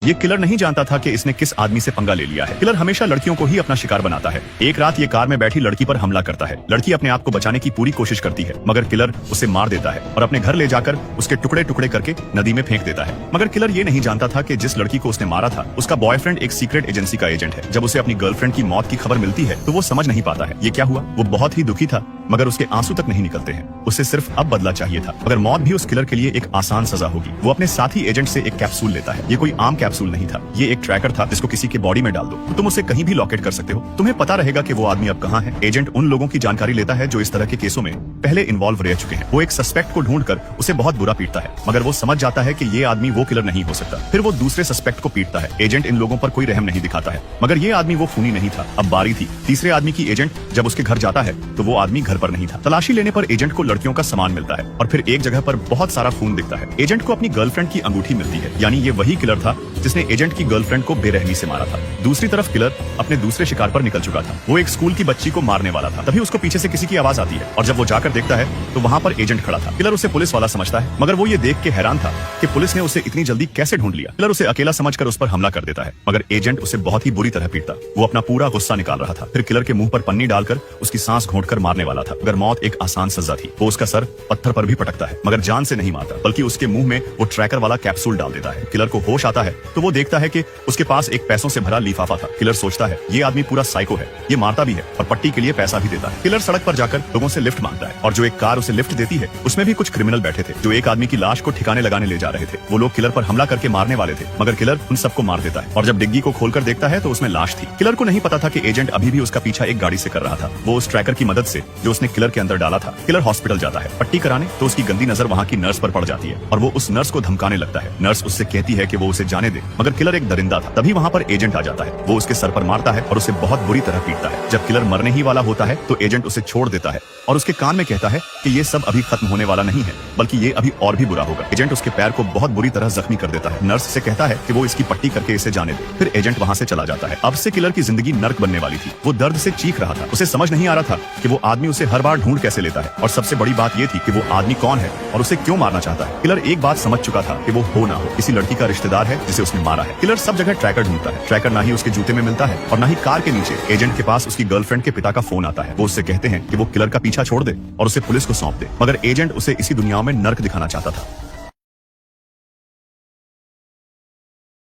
ये किलर नहीं जानता था कि इसने किस आदमी से पंगा ले लिया है। किलर हमेशा लड़कियों को ही अपना शिकार बनाता है। एक रात ये कार में बैठी लड़की पर हमला करता है। लड़की अपने आप को बचाने की पूरी कोशिश करती है, मगर किलर उसे मार देता है और अपने घर ले जाकर उसके टुकड़े टुकड़े करके नदी में फेंक देता है। मगर किलर ये नहीं जानता था कि जिस लड़की को उसने मारा था उसका बॉयफ्रेंड एक सीक्रेट एजेंसी का एजेंट है। जब उसे अपनी गर्लफ्रेंड की मौत की खबर मिलती है तो वो समझ नहीं पाता है ये क्या हुआ। वो बहुत ही दुखी था, मगर उसके आंसू तक नहीं निकलते हैं। उसे सिर्फ अब बदला चाहिए था, मगर मौत भी उस किलर के लिए एक आसान सजा होगी। वो अपने साथी एजेंट से एक कैप्सूल लेता है। ये कोई आम कैप्सूल नहीं था, ये एक ट्रैकर था जिसको किसी के बॉडी में डाल दो तो तुम उसे कहीं भी लोकेट कर सकते हो। तुम्हें पता रहेगा कि वो आदमी अब कहाँ है। एजेंट उन लोगों की जानकारी लेता है जो इस तरह के केसों में पहले इन्वॉल्व रह चुके हैं। वो एक सस्पेक्ट को ढूंढकर उसे बहुत बुरा पीटता है, मगर वो समझ जाता है कि ये आदमी वो किलर नहीं हो सकता। फिर वो दूसरे सस्पेक्ट को पीटता है। एजेंट इन लोगों पर कोई रहम नहीं दिखाता है, मगर ये आदमी वो खूनी नहीं था। अब बारी थी तीसरे आदमी की। एजेंट जब उसके घर जाता है तो वो आदमी घर पर नहीं था। तलाशी लेने पर एजेंट को लड़कियों का सामान मिलता है और फिर एक जगह पर बहुत सारा खून दिखता है। एजेंट को अपनी गर्लफ्रेंड की अंगूठी मिलती है, यानी ये वही किलर था जिसने एजेंट की गर्लफ्रेंड को बेरहमी से मारा था। दूसरी तरफ किलर अपने दूसरे शिकार पर निकल चुका था। वो एक स्कूल की बच्ची को मारने वाला था। तभी उसको पीछे से किसी की आवाज आती है और जब वो जाकर देखता है तो वहाँ पर एजेंट खड़ा था। किलर उसे पुलिस वाला समझता है, मगर वो ये देख के हैरान था कि पुलिस ने उसे इतनी जल्दी कैसे ढूंढ लिया। किलर उसे अकेला समझकर उस पर हमला कर देता है, मगर एजेंट उसे बहुत ही बुरी तरह पीटता। वो अपना पूरा गुस्सा निकाल रहा था। फिर किलर के मुंह पर पन्नी डालकर उसकी सांस घोंटकर मारने वाला था, मगर मौत एक आसान सजा थी। वो उसका सर पत्थर पर भी पटकता है, मगर जान से नहीं मारता, बल्कि उसके मुंह में वो ट्रैकर वाला कैप्सूल डाल देता है। किलर को होश आता है तो वो देखता है कि उसके पास एक पैसों से भरा लिफाफा था। किलर सोचता है ये आदमी पूरा साइको है, ये मारता भी है और पट्टी के लिए पैसा भी देता है। किलर सड़क पर जाकर लोगों से लिफ्ट मांगता है और जो एक कार उसे लिफ्ट देती है उसमें भी कुछ क्रिमिनल बैठे थे जो एक आदमी की लाश को ठिकाने लगाने ले जा रहे थे। वो लोग किलर पर हमला करके मारने वाले थे, मगर किलर उन सबको मार देता है और जब डिग्गी को खोलकर देखता है तो उसमें लाश थी। किलर को नहीं पता था कि एजेंट अभी भी उसका पीछा एक गाड़ी से कर रहा था। वो उस ट्रैकर की मदद से जो उसने किलर के अंदर डाला था। किलर हॉस्पिटल जाता है पट्टी कराने तो उसकी गंदी नजर वहाँ की नर्स पर पड़ जाती है और वो उस नर्स को धमकाने लगता है। नर्स उससे कहती है कि वो उसे जाने दे, मगर किलर एक दरिंदा था। तभी वहाँ पर एजेंट आ जाता है। वो उसके सर पर मारता है और उसे बहुत बुरी तरह पीटता है। जब किलर मरने ही वाला होता है तो एजेंट उसे छोड़ देता है और उसके कान में कहता है कि ये सब अभी खत्म होने वाला नहीं है, बल्कि ये अभी और भी बुरा होगा। एजेंट उसके पैर को बहुत बुरी तरह जख्मी कर देता है। नर्स से कहता है कि वो इसकी पट्टी करके इसे जाने दे। फिर एजेंट वहाँ से चला जाता है। अब से किलर की जिंदगी नर्क बनने वाली थी। वो दर्द से चीख रहा था। उसे समझ नहीं आ रहा था कि वो आदमी उसे हर बार ढूंढ कैसे लेता है, और सबसे बड़ी बात ये थी कि वो आदमी कौन है और उसे क्यों मारना चाहता है। किलर एक बात समझ चुका था कि वो हो ना हो किसी लड़की का रिश्तेदार है जिसे उसने मारा है। किलर सब जगह ट्रैकर ढूंढता है। ट्रैकर ना ही उसके जूते में मिलता है और ना ही कार के नीचे। एजेंट के पास उसकी गर्लफ्रेंड के पिता का फोन आता है। वो उससे कहते हैं कि वो किलर का पीछा छोड़ दे और उसे पुलिस को सौंप दे, मगर एजेंट उसे इसी दुनिया में नर्क दिखाना चाहता था।